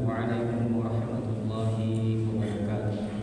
Assalamualaikum warahmatullahi wabarakatuh.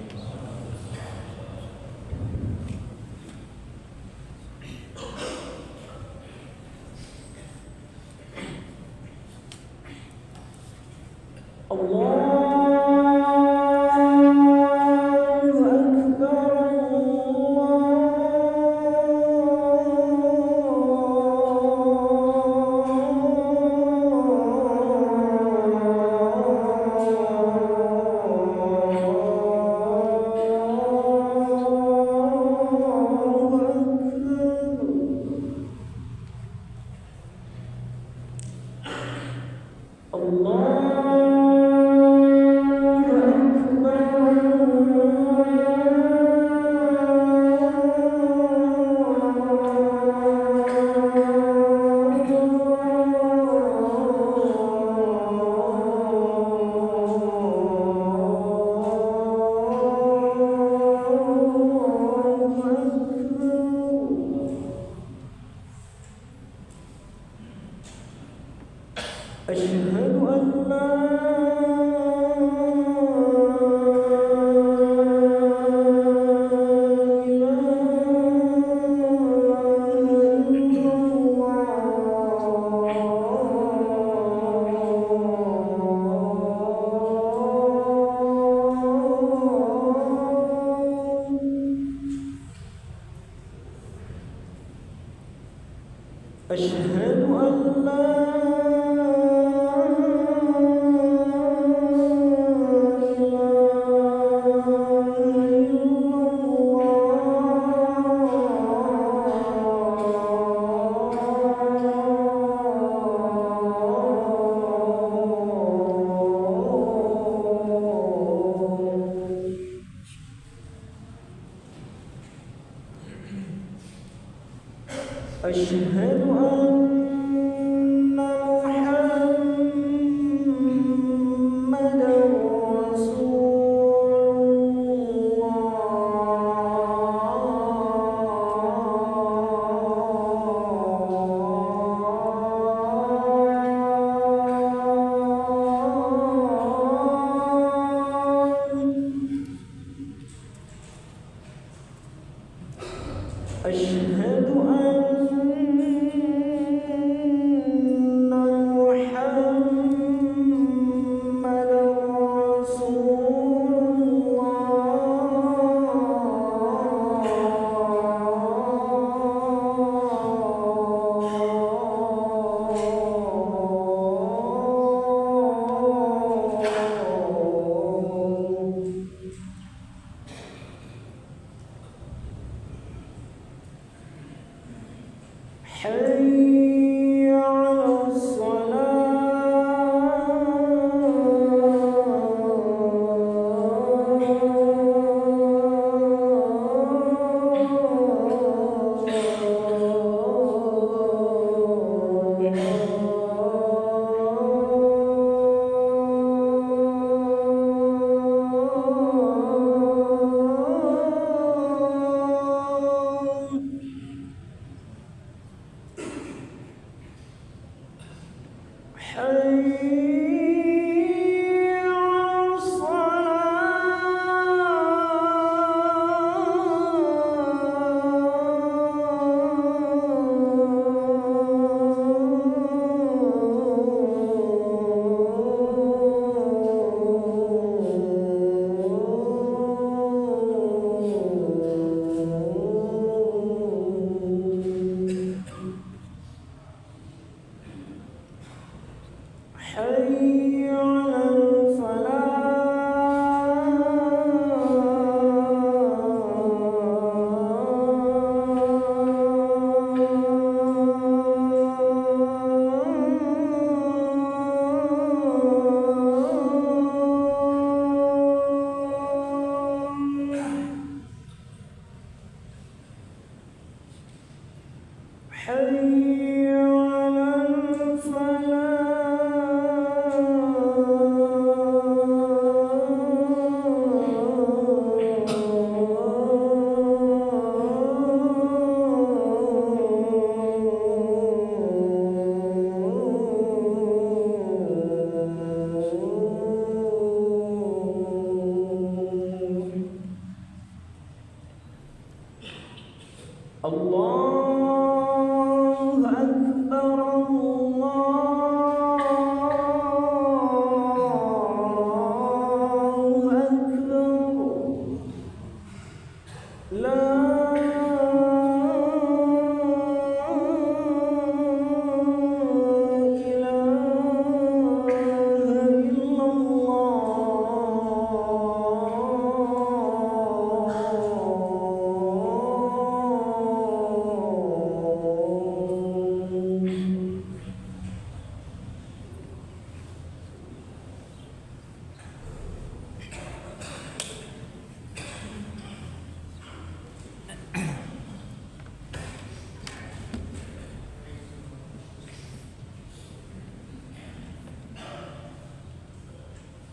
حي على الفلاح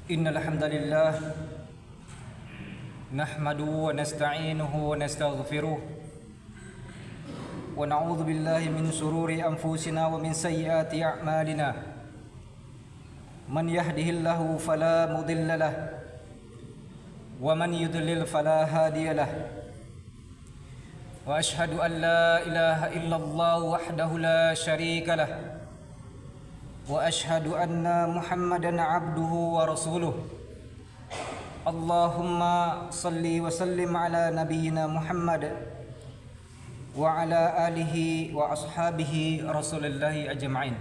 Innal hamdalillah nahmaduhu wa nasta'inuhu wa nastaghfiruh wa na'udzu billahi min shururi anfusina wa min sayyiati a'malina. Man yahdihillahu fala mudilla lahu wa man yudlil fala hadiya lahu. Wa ashhadu an la ilaha illallah wahdahu la syarika lahu wa ashhadu anna Muhammadan abduhu wa rasuluh. Allahumma salli wa sallim ala nabiyyina Muhammad wa ala alihi wa ashabihi rasulillahi ajma'in.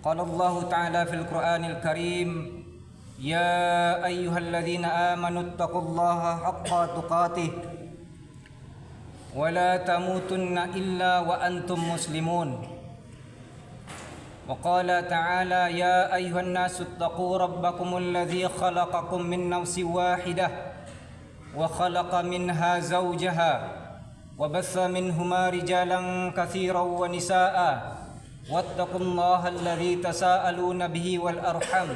Qala Allah ta'ala fil Qur'anil Karim, ya ayyuhalladzina amanu taqullaha haqqa tuqatih wa la tamutunna illa wa antum muslimun. Wa qala ta'ala, ya ayyuhan nasu taqu rabbakumul ladzi khalaqakum min nafsin wahidah wa khalaqa minha zawjaha wa bassa minhuma rijalan katsiran wa nisaa'a wattaqullaha alladzi tasaaluna bihi wal arham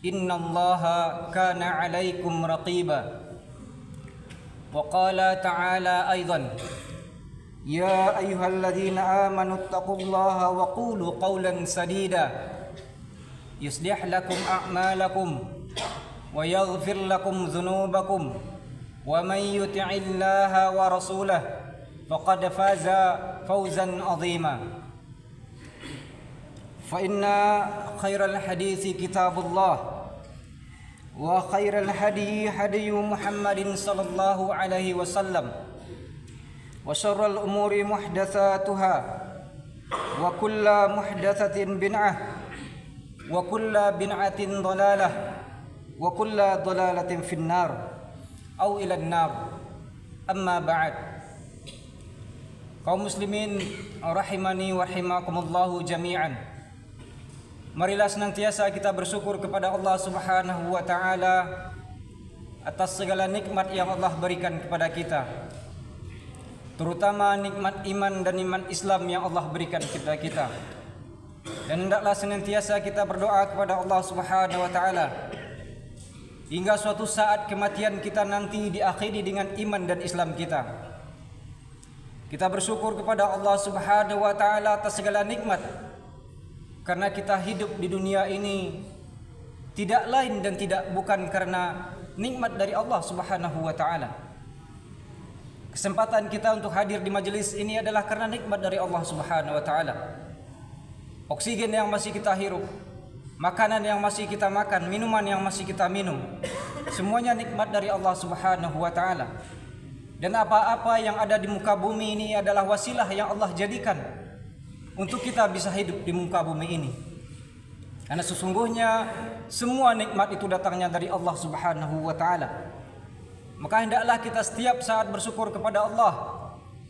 innallaha kana 'alaikum raqiba. Wa qala ta'ala aidan, ya ayyuhalladzina amanu taqullaha wa qulu qawlan sadida yuslih lakum a'malakum wa yaghfir lakum dhunubakum wa man yuti'illaha wa rasulahu faqad faza fawzan 'azima. Fa inna khairal hadithi kitabullah wa khairal hadi hadiyu Muhammadin sallallahu alaihi wasallam wa syarrul umuri muhdatsatuha wa kullu muhdatsatin bid'ah wa kullu bid'atin dhalalah wa kullu dhalalatin finnar au ilan nar. Amma ba'd. Kaum muslimin rahimani wa rahimakumullahu jami'an. Marilah senantiasa kita bersyukur kepada Allah Subhanahu wa taala atas segala nikmat yang Allah berikan kepada kita, terutama nikmat iman dan iman Islam yang Allah berikan kepada kita. Dan hendaklah senantiasa kita berdoa kepada Allah Subhanahu wa taala hingga suatu saat kematian kita nanti diakhiri dengan iman dan Islam kita. Kita bersyukur kepada Allah Subhanahu wa taala atas segala nikmat, karena kita hidup di dunia ini tidak lain dan tidak bukan karena nikmat dari Allah Subhanahu wa taala. Kesempatan kita untuk hadir di majelis ini adalah karena nikmat dari Allah Subhanahu wa taala. Oksigen yang masih kita hirup, makanan yang masih kita makan, minuman yang masih kita minum, semuanya nikmat dari Allah Subhanahu wa taala. Dan apa-apa yang ada di muka bumi ini adalah wasilah yang Allah jadikan untuk kita bisa hidup di muka bumi ini. Karena sesungguhnya semua nikmat itu datangnya dari Allah Subhanahu wa taala. Maka hendaklah kita setiap saat bersyukur kepada Allah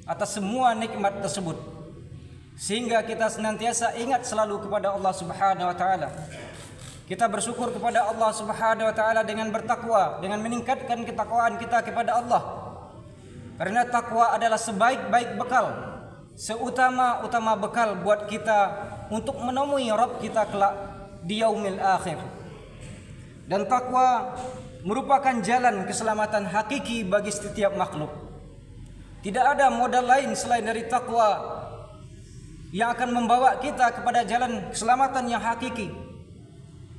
atas semua nikmat tersebut, sehingga kita senantiasa ingat selalu kepada Allah Subhanahu wa taala. Kita bersyukur kepada Allah Subhanahu wa taala dengan bertakwa, dengan meningkatkan ketakwaan kita kepada Allah. Karena takwa adalah sebaik-baik bekal, seutama-utama bekal buat kita untuk menemui Rabb kita kelak di yaumil akhir. Dan takwa merupakan jalan keselamatan hakiki bagi setiap makhluk. Tidak ada modal lain selain dari takwa yang akan membawa kita kepada jalan keselamatan yang hakiki,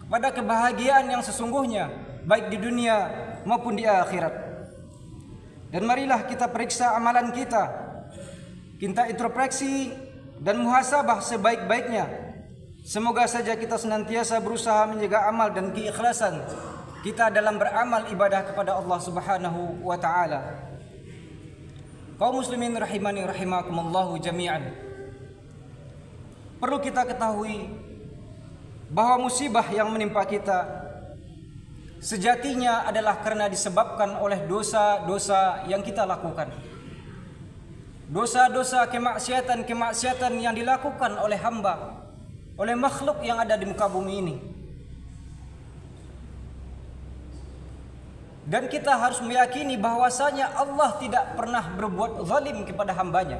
kepada kebahagiaan yang sesungguhnya baik di dunia maupun di akhirat. Dan marilah kita periksa amalan kita, kita introspeksi dan muhasabah sebaik-baiknya. Semoga saja kita senantiasa berusaha menjaga amal dan keikhlasan kita dalam beramal ibadah kepada Allah Subhanahu wa taala. Kaum muslimin rahimani rahimakumullahu jami'an. Perlu kita ketahui bahwa musibah yang menimpa kita sejatinya adalah karena disebabkan oleh dosa-dosa yang kita lakukan. Dosa-dosa kemaksiatan yang dilakukan oleh hamba, oleh makhluk yang ada di muka bumi ini. Dan kita harus meyakini bahwasanya Allah tidak pernah berbuat zalim kepada hambanya.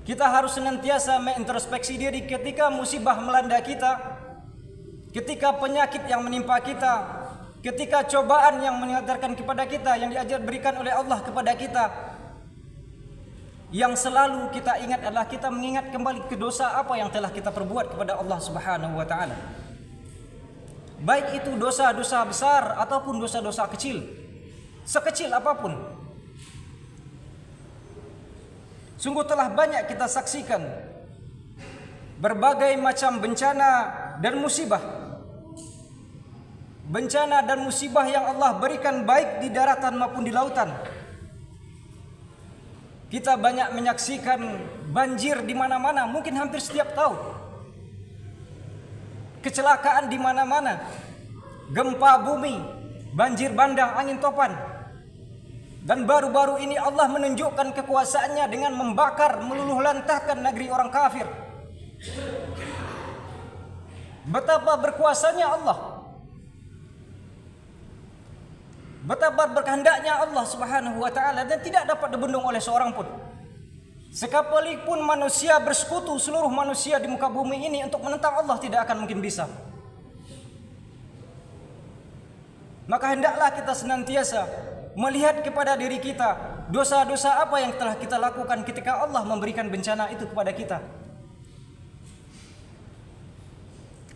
Kita harus senantiasa mengintrospeksi diri ketika musibah melanda kita, ketika penyakit yang menimpa kita, ketika cobaan yang mengantarkan kepada kita, yang berikan oleh Allah kepada kita. Yang selalu kita ingat adalah kita mengingat kembali ke dosa apa yang telah kita perbuat kepada Allah Subhanahu wa taala. Baik itu dosa-dosa besar ataupun dosa-dosa kecil, sekecil apapun. Sungguh telah banyak kita saksikan berbagai macam bencana dan musibah. Bencana dan musibah yang Allah berikan baik di daratan maupun di lautan. Kita banyak menyaksikan banjir di mana-mana, mungkin hampir setiap tahun. Kecelakaan di mana-mana, gempa bumi, banjir bandang, angin topan. Dan baru-baru ini Allah menunjukkan kekuasaannya dengan membakar, meluluh lantahkan negeri orang kafir. Betapa berkuasanya Allah, betapa berkehendaknya Allah Subhanahu wa taala, dan tidak dapat dibendung oleh seorang pun. Sekalipun manusia bersekutu, seluruh manusia di muka bumi ini untuk menentang Allah tidak akan mungkin bisa. Maka hendaklah kita senantiasa melihat kepada diri kita, dosa-dosa apa yang telah kita lakukan ketika Allah memberikan bencana itu kepada kita.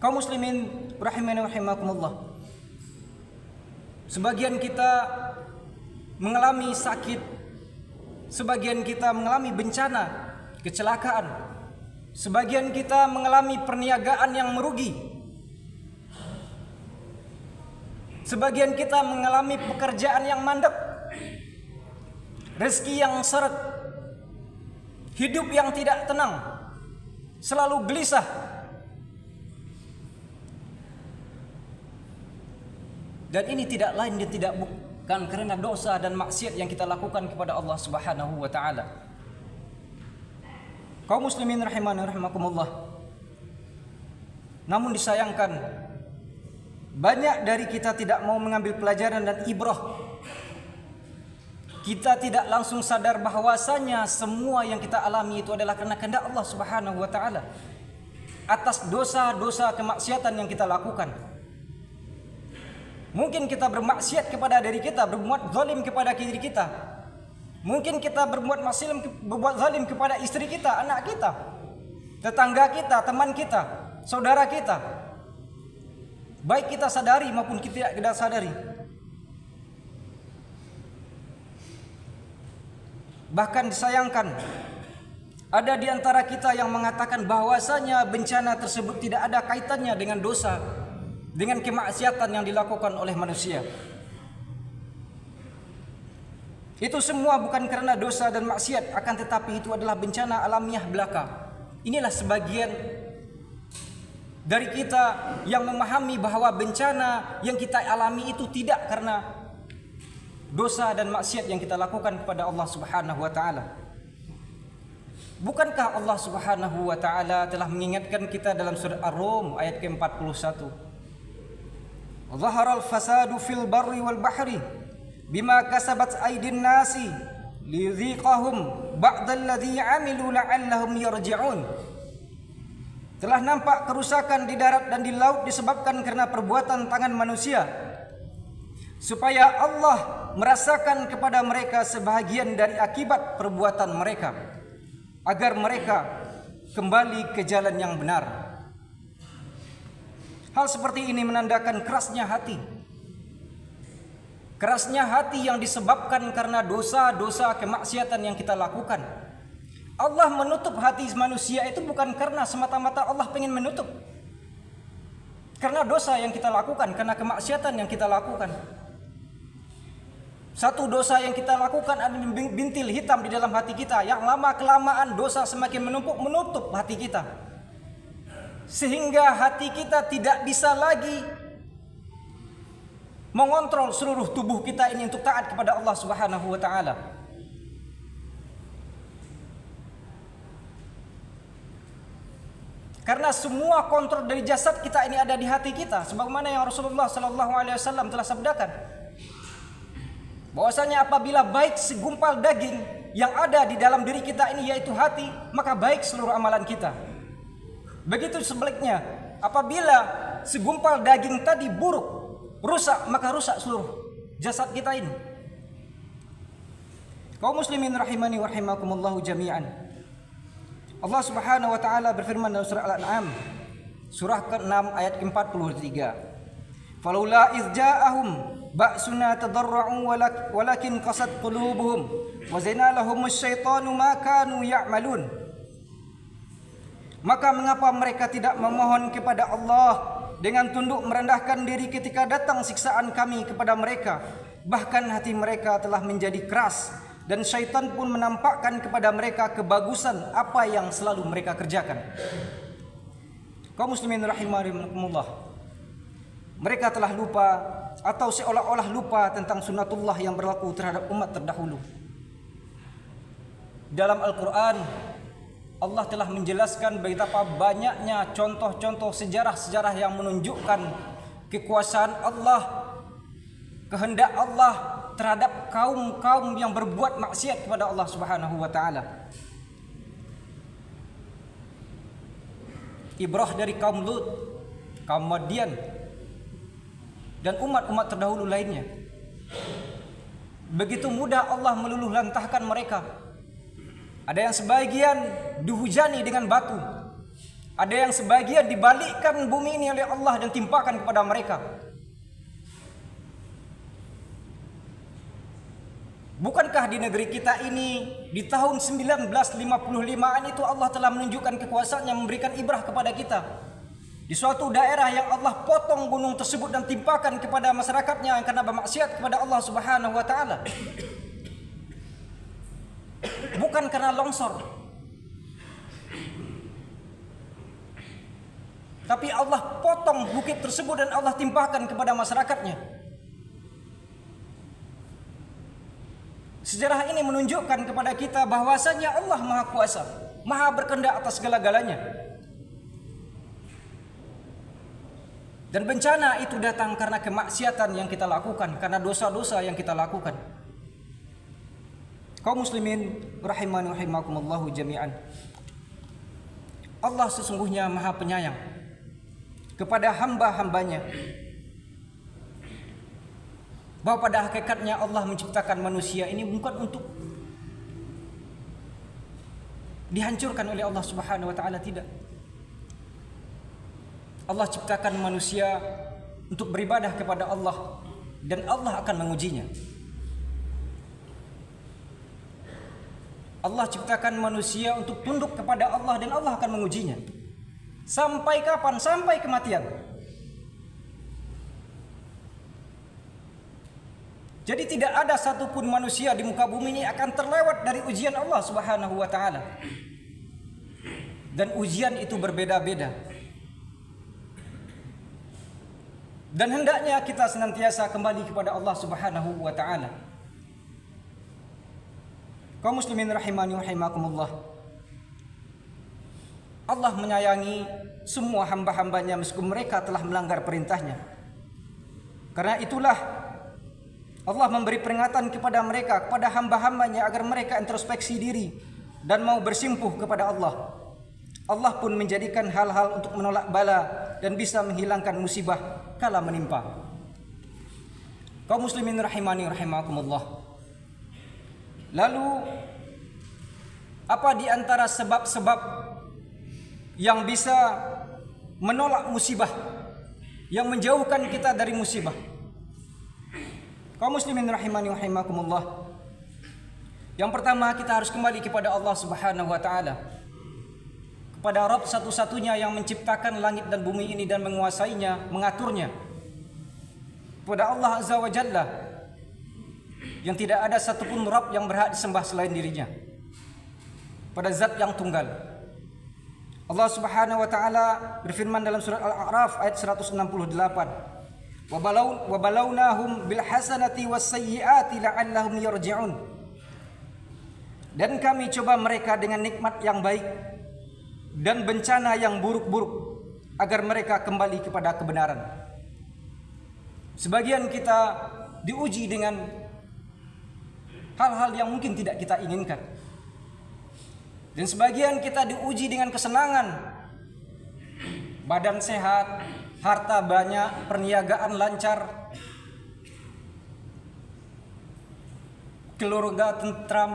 Kaum muslimin rahimani rahimakumullah, sebagian kita mengalami sakit, sebagian kita mengalami bencana, kecelakaan, sebagian kita mengalami perniagaan yang merugi, sebagian kita mengalami pekerjaan yang mandek, rezeki yang seret, hidup yang tidak tenang, selalu gelisah. Dan ini tidak lain dan tidak bukan karena dosa dan maksiat yang kita lakukan kepada Allah Subhanahu wa taala. Kaum muslimin rahimani rahimakumullah. Namun disayangkan, banyak dari kita tidak mau mengambil pelajaran dan ibrah. Kita tidak langsung sadar bahwasanya semua yang kita alami itu adalah karena kehendak Allah Subhanahu wa taala, atas dosa-dosa kemaksiatan yang kita lakukan. Mungkin kita bermaksiat kepada diri kita, berbuat zalim kepada diri kita. Mungkin kita berbuat zalim kepada istri kita, anak kita, tetangga kita, teman kita, saudara kita. Baik kita sadari maupun kita tidak sadari. Bahkan disayangkan, ada di antara kita yang mengatakan bahwasanya bencana tersebut tidak ada kaitannya dengan dosa, dengan kemaksiatan yang dilakukan oleh manusia. Itu semua bukan karena dosa dan maksiat, akan tetapi itu adalah bencana alamiah belaka. Inilah sebagian dari kita yang memahami bahwa bencana yang kita alami itu tidak karena dosa dan maksiat yang kita lakukan kepada Allah Subhanahu wa taala. Bukankah Allah Subhanahu wa taala telah mengingatkan kita dalam surah Ar-Rum ayat ke-41? Zaharal fasadu fil barri wal bahri bima kasabat aydin nasi lidhiqahum ba'dalladhi 'amilu la'allahum yarji'un. Telah nampak kerusakan di darat dan di laut disebabkan karena perbuatan tangan manusia, supaya Allah merasakan kepada mereka sebahagian dari akibat perbuatan mereka, agar mereka kembali ke jalan yang benar. Hal seperti ini menandakan kerasnya hati. Kerasnya hati yang disebabkan karena dosa-dosa kemaksiatan yang kita lakukan. Allah menutup hati manusia itu bukan karena semata-mata Allah ingin menutup, karena dosa yang kita lakukan, karena kemaksiatan yang kita lakukan. Satu dosa yang kita lakukan ada bintil hitam di dalam hati kita, yang lama-kelamaan dosa semakin menutup hati kita, sehingga hati kita tidak bisa lagi mengontrol seluruh tubuh kita ini untuk taat kepada Allah Subhanahu wa taala. Karena semua kontrol dari jasad kita ini ada di hati kita, sebagaimana yang Rasulullah sallallahu alaihi wasallam telah sabdakan, bahwasanya apabila baik segumpal daging yang ada di dalam diri kita ini yaitu hati, maka baik seluruh amalan kita. Begitu sebaliknya, apabila segumpal daging tadi buruk, rusak, maka rusak seluruh jasad kita ini. Kaum muslimin rahimani wa rahimakumullahu jami'an. Allah Subhanahu wa taala berfirman dalam surah Al-An'am, surah ke-6 ayat ke-43. Falaula idz ja'ahum ba'suna tadarra'u walakin qasat qulubuhum wa zayyana lahumus syaitanu ma kanu ya'malun. Maka mengapa mereka tidak memohon kepada Allah dengan tunduk merendahkan diri ketika datang siksaan kami kepada mereka, bahkan hati mereka telah menjadi keras dan syaitan pun menampakkan kepada mereka kebagusan apa yang selalu mereka kerjakan. Kaum muslimin rahimakumullah, mereka telah lupa atau seolah-olah lupa tentang sunnatullah yang berlaku terhadap umat terdahulu. Dalam Al-Quran, Allah telah menjelaskan betapa banyaknya contoh-contoh sejarah-sejarah yang menunjukkan kekuasaan Allah, kehendak Allah terhadap kaum-kaum yang berbuat maksiat kepada Allah Subhanahu wa taala. Ibrah dari kaum Lut, kaum Madian, dan umat-umat terdahulu lainnya. Begitu mudah Allah meluluh lantahkan mereka. Ada yang sebagian dihujani dengan batu, ada yang sebagian dibalikkan bumi ini oleh Allah dan timpakan kepada mereka. Bukankah di negeri kita ini di tahun 1955-an itu Allah telah menunjukkan kekuasaannya, memberikan ibrah kepada kita. Di suatu daerah yang Allah potong gunung tersebut dan timpakan kepada masyarakatnya yang karena bermaksiat kepada Allah Subhanahu wa taala. Bukan karena longsor, tapi Allah potong bukit tersebut dan Allah timpakan kepada masyarakatnya. Sejarah ini menunjukkan kepada kita bahwasanya Allah Maha Kuasa, Maha berkehendak atas segala-galanya. Dan bencana itu datang karena kemaksiatan yang kita lakukan, karena dosa-dosa yang kita lakukan. Kaum muslimin rahimani wa rahimakumullahu jami'an. Allah sesungguhnya Maha Penyayang kepada hamba-hambanya. Bahwa pada hakikatnya Allah menciptakan manusia ini bukan untuk dihancurkan oleh Allah Subhanahu wa taala, tidak. Allah ciptakan manusia untuk beribadah kepada Allah dan Allah akan mengujinya. Allah ciptakan manusia untuk tunduk kepada Allah dan Allah akan mengujinya. Sampai kapan? Sampai kematian. Jadi tidak ada satupun manusia di muka bumi ini akan terlewat dari ujian Allah Subhanahu wa taala. Dan ujian itu berbeda-beda. Dan hendaknya kita senantiasa kembali kepada Allah Subhanahu wa taala. Kaum muslimin rahimani wa rahimakumullah. Allah menyayangi semua hamba-hambanya meskipun mereka telah melanggar perintahnya. Karena itulah Allah memberi peringatan kepada mereka, kepada hamba-hambanya agar mereka introspeksi diri dan mau bersimpuh kepada Allah. Allah pun menjadikan hal-hal untuk menolak bala dan bisa menghilangkan musibah kala menimpa. Kaum muslimin rahimani rahimakumullah. Lalu apa di antara sebab-sebab yang bisa menolak musibah, yang menjauhkan kita dari musibah? Kaum muslimin rahimani rahimakumullah. Yang pertama, kita harus kembali kepada Allah Subhanahu wa taala, kepada Rabb satu-satunya yang menciptakan langit dan bumi ini dan menguasainya, mengaturnya. Kepada Allah Azza wa Jalla, yang tidak ada satupun Rabb yang berhak disembah selain dirinya, pada zat yang tunggal. Allah Subhanahu wa taala berfirman dalam surat Al-A'raf ayat 168, wa balawnahum bil hasanati was sayyiati la'allahum yarji'un. Dan kami coba mereka dengan nikmat yang baik dan bencana yang buruk-buruk agar mereka kembali kepada kebenaran. Sebagian kita diuji dengan hal-hal yang mungkin tidak kita inginkan. Dan sebagian kita diuji dengan kesenangan, badan sehat, harta banyak, perniagaan lancar, keluarga tentram.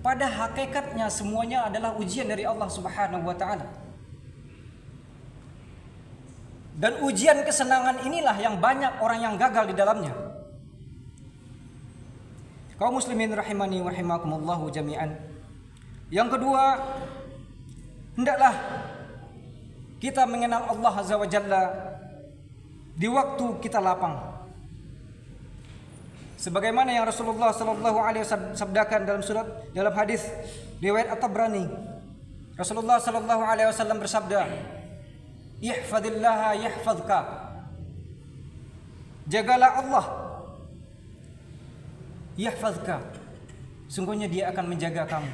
Pada hakikatnya semuanya adalah ujian dari Allah Subhanahu wa taala. Dan ujian kesenangan inilah yang banyak orang yang gagal di dalamnya. Kaum muslimin rahimani wa rahimakumullahu jami'an. Yang kedua, hendaklah kita mengenal Allah Azza wa Jalla di waktu kita lapang. Sebagaimana yang Rasulullah sallallahu alaihi wasallam sabdakan dalam hadis riwayat At-Tabrani. Rasulullah sallallahu alaihi wasallam bersabda, "Ihfadillah yahfazka." Jagalah Allah, yahfazka. Sungguhnya Dia akan menjaga kamu.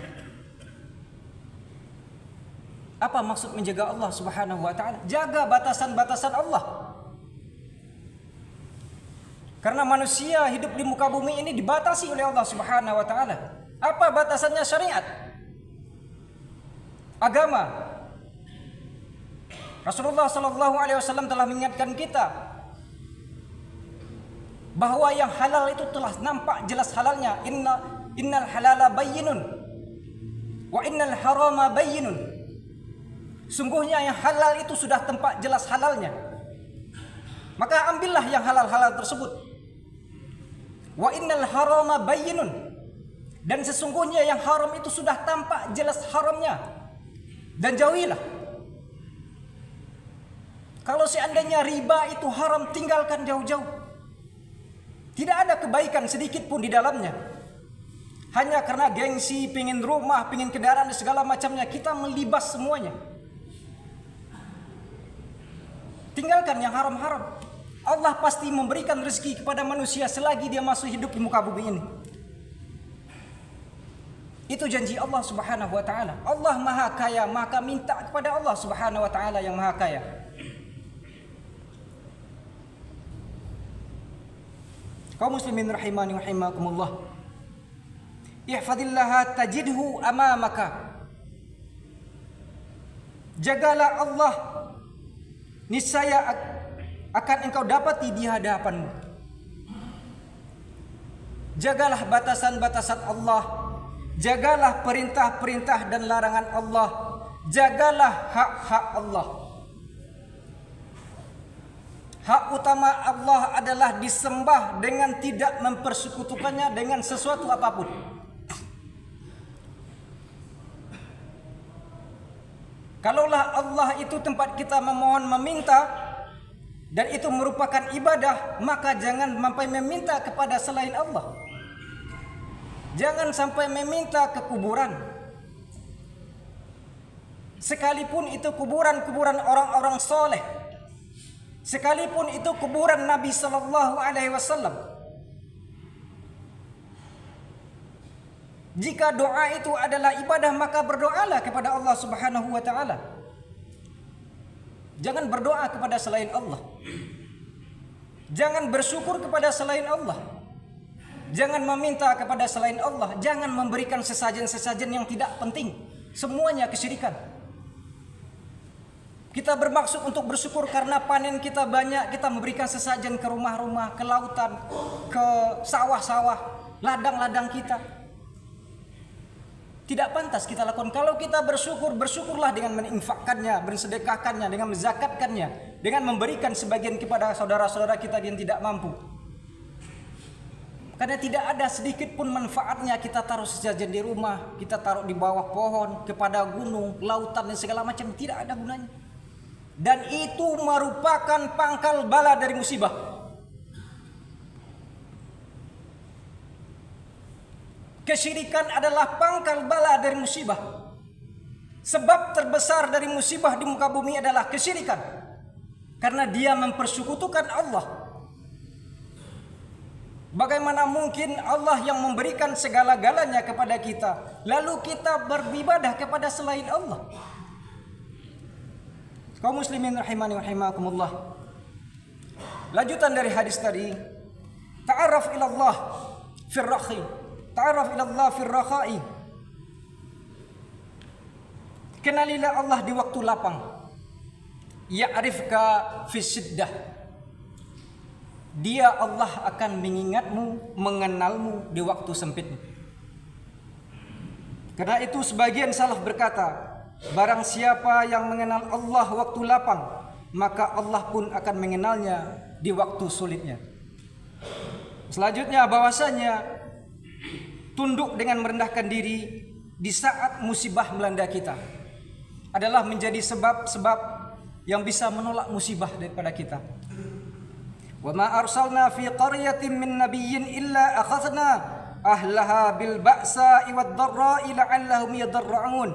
Apa maksud menjaga Allah Subhanahu wa taala? Jaga batasan-batasan Allah. Karena manusia hidup di muka bumi ini dibatasi oleh Allah Subhanahu wa taala. Apa batasannya? Syariat, agama. Rasulullah sallallahu alaihi wasallam telah mengingatkan kita bahwa yang halal itu telah nampak jelas halalnya. Innal halala bayyinun wa innal harama bayyinun. Sungguhnya yang halal itu sudah tampak jelas halalnya. Maka ambillah yang halal-halal tersebut. Wa innal harama bayyinun. Dan sesungguhnya yang haram itu sudah tampak jelas haramnya. Dan jauhilah. Kalau seandainya riba itu haram, tinggalkan jauh-jauh. Tidak ada kebaikan sedikit pun di dalamnya. Hanya karena gengsi, pingin rumah, pingin kendaraan dan segala macamnya, kita melibas semuanya. Tinggalkan yang haram-haram. Allah pasti memberikan rezeki kepada manusia selagi dia masih hidup di muka bumi ini. Itu janji Allah Subhanahu wa taala. Allah Maha Kaya, maka minta kepada Allah Subhanahu wa taala yang Maha Kaya. Kaum muslimin rahimani wa rahimakumullah. Ihfadillah tajidhu amamaka. Jagalah Allah, niscaya akan engkau dapati di hadapanmu. Jagalah batasan-batasan Allah, jagalah perintah-perintah dan larangan Allah, jagalah hak-hak Allah. Hak utama Allah adalah disembah dengan tidak mempersekutukannya dengan sesuatu apapun. Kalaulah Allah itu tempat kita memohon meminta, dan itu merupakan ibadah, maka jangan sampai meminta kepada selain Allah. Jangan sampai meminta ke kuburan. Sekalipun itu kuburan-kuburan orang-orang soleh, sekalipun itu kuburan Nabi sallallahu alaihi wasallam. Jika doa itu adalah ibadah, maka berdoalah kepada Allah Subhanahu wa taala. Jangan berdoa kepada selain Allah. Jangan bersyukur kepada selain Allah. Jangan meminta kepada selain Allah. Jangan memberikan sesajen-sesajen yang tidak penting. Semuanya kesyirikan. Kita bermaksud untuk bersyukur karena panen kita banyak. Kita memberikan sesajen ke rumah-rumah, ke lautan, ke sawah-sawah, ladang-ladang kita. Tidak pantas kita lakukan. Kalau kita bersyukur, bersyukurlah dengan menginfakkannya, bersedekahkannya, dengan menzakatkannya, dengan memberikan sebagian kepada saudara-saudara kita yang tidak mampu. Karena tidak ada sedikit pun manfaatnya kita taruh sesajen di rumah, kita taruh di bawah pohon, kepada gunung, lautan dan segala macam, tidak ada gunanya. Dan itu merupakan pangkal bala dari musibah. Kesyirikan adalah pangkal bala dari musibah. Sebab terbesar dari musibah di muka bumi adalah kesyirikan. Karena dia mempersekutukan Allah. Bagaimana mungkin Allah yang memberikan segala-galanya kepada kita, lalu kita beribadah kepada selain Allah? Kaum muslimin rahimani wa rahimakumullah. Lanjutan dari hadis tadi, ta'arraf ila Allah fir rakhi Ta'arraf ila Allah fir rakha'i. Kenalilah Allah di waktu lapang. Ya'rifka fis syiddah. Dia Allah akan mengingatmu, mengenalmu di waktu sempit. Karena itu sebagian salaf berkata, barang siapa yang mengenal Allah waktu lapang, maka Allah pun akan mengenalnya di waktu sulitnya. Selanjutnya bahwasanya tunduk dengan merendahkan diri di saat musibah melanda kita adalah menjadi sebab-sebab yang bisa menolak musibah daripada kita. Wa ma arsalna fi qaryatin min nabiyyin illa akhadna ahlaha bil ba'sa'i wad dharra'i la'allahum yadarra'un.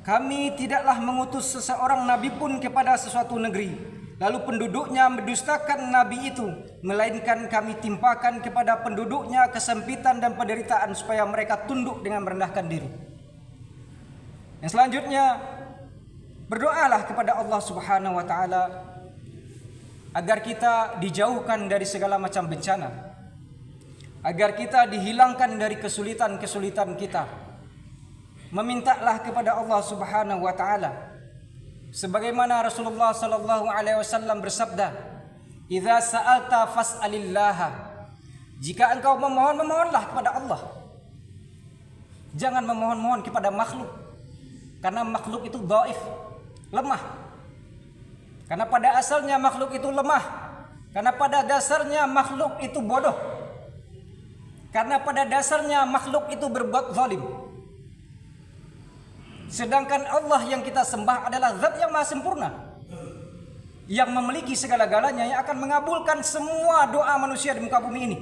Kami tidaklah mengutus seseorang nabi pun kepada sesuatu negeri, lalu penduduknya mendustakan nabi itu, melainkan kami timpakan kepada penduduknya kesempitan dan penderitaan supaya mereka tunduk dengan merendahkan diri. Yang selanjutnya, berdoalah kepada Allah Subhanahu wa taala agar kita dijauhkan dari segala macam bencana, agar kita dihilangkan dari kesulitan-kesulitan kita. Memintalah kepada Allah Subhanahu wa taala sebagaimana Rasulullah sallallahu alaihi wasallam bersabda, "Idza sa'alta fas'alillah." Jika engkau memohon, memohonlah kepada Allah. Jangan memohon-mohon kepada makhluk, karena makhluk itu dhaif, lemah. Karena pada asalnya makhluk itu lemah. Karena pada dasarnya makhluk itu bodoh. Karena pada dasarnya makhluk itu berbuat zalim. Sedangkan Allah yang kita sembah adalah zat yang maha sempurna, yang memiliki segala-galanya, yang akan mengabulkan semua doa manusia di muka bumi ini.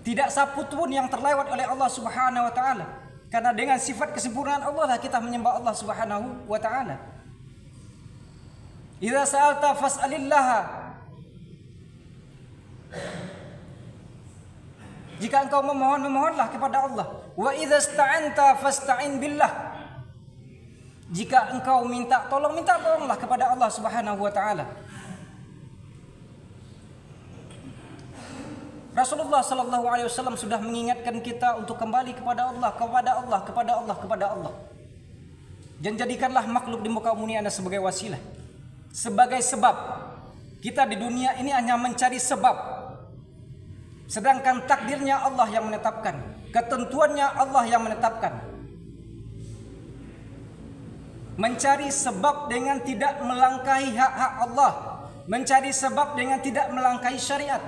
Tidak satupun pun yang terlewat oleh Allah Subhanahu wa taala. Karena dengan sifat kesempurnaan Allah lah kita menyembah Allah Subhanahu wa taala. Idza sa'alta fas'alillah. Jika engkau memohon, memohonlah kepada Allah. Wa idza ista'anta fasta'in billah. Jika engkau minta tolonglah kepada Allah Subhanahu wa taala. Rasulullah sallallahu alaihi wasallam sudah mengingatkan kita untuk kembali kepada Allah, kepada Allah. Dan jadikanlah makhluk di muka bumi Anda sebagai wasilah, sebagai sebab. Kita di dunia ini hanya mencari sebab, sedangkan takdirnya Allah yang menetapkan, ketentuannya Allah yang menetapkan. Mencari sebab dengan tidak melangkahi hak-hak Allah, mencari sebab dengan tidak melangkahi syariat.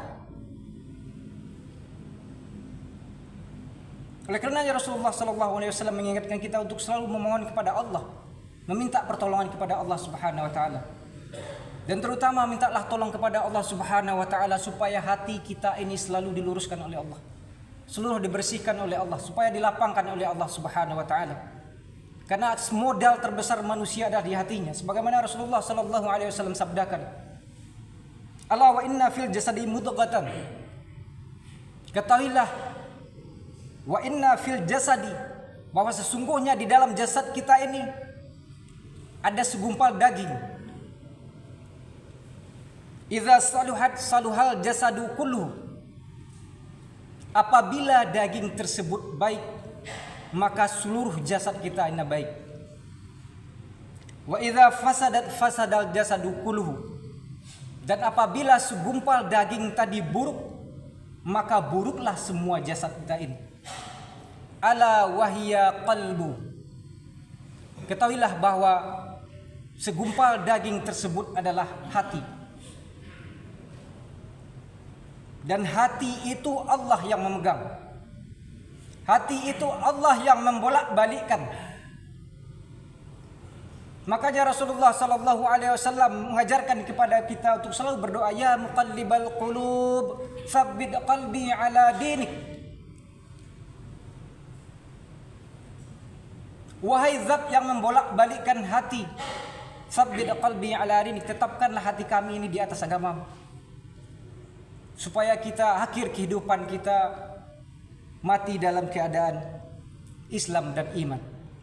Oleh karenanya Rasulullah SAW mengingatkan kita untuk selalu memohon kepada Allah, meminta pertolongan kepada Allah Subhanahu wa taala. Dan terutama mintalah tolong kepada Allah Subhanahu wa taala supaya hati kita ini selalu diluruskan oleh Allah, seluruh dibersihkan oleh Allah, supaya dilapangkan oleh Allah Subhanahu wa taala. Karena modal terbesar manusia ada di hatinya, sebagaimana Rasulullah SAW sabdakan, "Ala wa inna fil jasadi mudghatan." Ketahuilah, wa inna fil jasadi, bahwa sesungguhnya di dalam jasad kita ini ada segumpal daging. Idza saluhat saluhal jasadu kulluhu. Apabila daging tersebut baik, maka seluruh jasad kita ini baik. Wa idza fasadat fasadal jasadu kulluhu. Dan apabila segumpal daging tadi buruk, maka buruklah semua jasad kita ini. Ala wahya qalbu. Ketahuilah bahwa segumpal daging tersebut adalah hati. Dan hati itu Allah yang memegang. Hati itu Allah yang membolak-balikkan. Makanya Rasulullah sallallahu alaihi wasallam mengajarkan kepada kita untuk selalu berdoa, ya muqallibal qulub, tsabbit qalbi ala dinik. Wahai zat yang membolak-balikkan hati, tsabbit qalbi ala dinik, tetapkanlah hati kami ini di atas agamamu, supaya kita akhir kehidupan kita mati dalam keadaan Islam dan iman.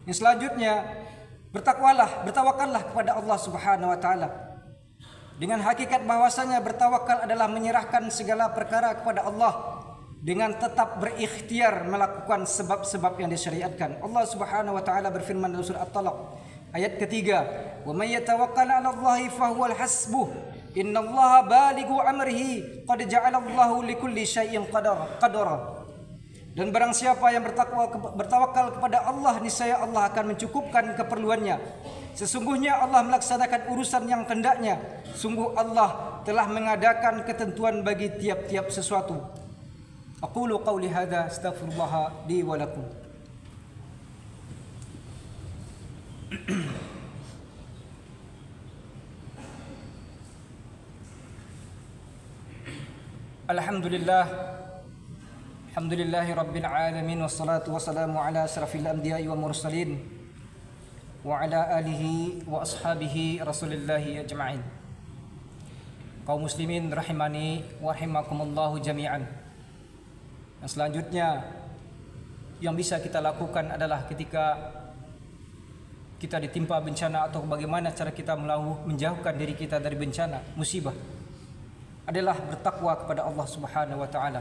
Yang selanjutnya, bertakwakallah kepada Allah Subhanahu wa taala. dengan hakikat bahwasanya bertawakal adalah menyerahkan segala perkara kepada Allah dengan tetap berikhtiar melakukan sebab-sebab yang disyariatkan. Allah Subhanahu wa taala berfirman dalam surah At-Talaq ayat ketiga, "Wa may yatawakkal 'ala Allahi fahuwal hasbuh. Innallaha balighu amrihi qad ja'ala Allahu likulli syai'in qadara." Dan barang siapa yang bertawakal kepada Allah, niscaya Allah akan mencukupkan keperluannya. Sesungguhnya Allah melaksanakan urusan yang kehendaknya. Sungguh Allah telah mengadakan ketentuan bagi tiap-tiap sesuatu. Aqulu qawli hadza astaghfirullah li wa lakum. Alhamdulillah. Alhamdulillahi Rabbil Alamin. Wassalatu wassalamu ala asrafil anbiya'i wa mursalin wa ala alihi wa ashabihi rasulillahi ajma'in. Kaum muslimin rahimani wa rahimakumullahu jami'an. Yang selanjutnya yang bisa kita lakukan adalah ketika kita ditimpa bencana atau bagaimana cara kita menjauhkan diri kita dari bencana, musibah, adalah bertakwa kepada Allah Subhanahu wa taala.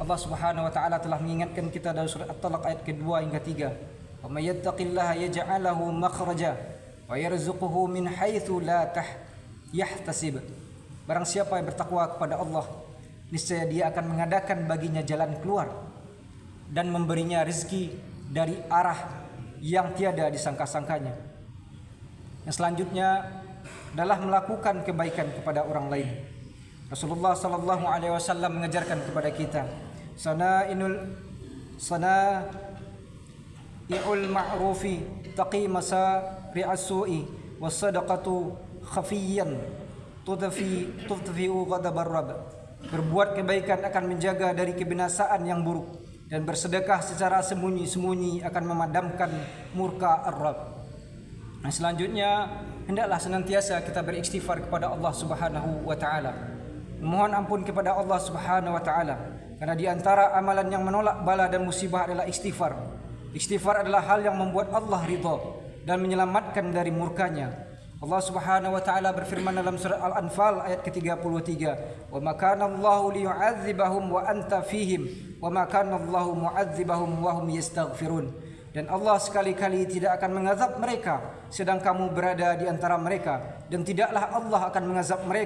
Allah Subhanahu wa taala telah mengingatkan kita dalam surah At-Talaq ayat kedua hingga 3. "Wa may yattaqillaha yaj'al lahu makhraja wa yarzuquhu min haitsu la yahtasib." Barang siapa yang bertakwa kepada Allah, niscaya Dia akan mengadakan baginya jalan keluar dan memberinya rezeki dari arah yang tiada disangka-sangkanya. Yang selanjutnya adalah melakukan kebaikan kepada orang lain. Rasulullah sallallahu alaihi wasallam mengajarkan kepada kita, sana'ul ma'rufi taqi masari'as su'i was sadaqatu khafiyan tudfi'u ghadabar rabb. Berbuat kebaikan akan menjaga dari kebinasaan yang buruk, dan bersedekah secara sembunyi-sembunyi akan memadamkan murka Ar-Rabb. Nah, selanjutnya hendaklah senantiasa kita beristighfar kepada Allah Subhanahu wa taala. Mohon ampun kepada Allah Subhanahu wa taala, karena di antara amalan yang menolak bala dan musibah adalah istighfar. Istighfar adalah hal yang membuat Allah ridha dan menyelamatkan dari murkanya. Allah Subhanahu wa taala berfirman dalam surah Al-Anfal ayat ke-33, "Wa ma kana Allahu liyu'adzibahum wa anta fihim, wa ma kana Allahu mu'adzibahum wa hum yastaghfirun." Dan Allah sekali-kali tidak akan mengazab mereka sedang kamu berada di antara mereka, dan tidaklah Allah akan mengazab mereka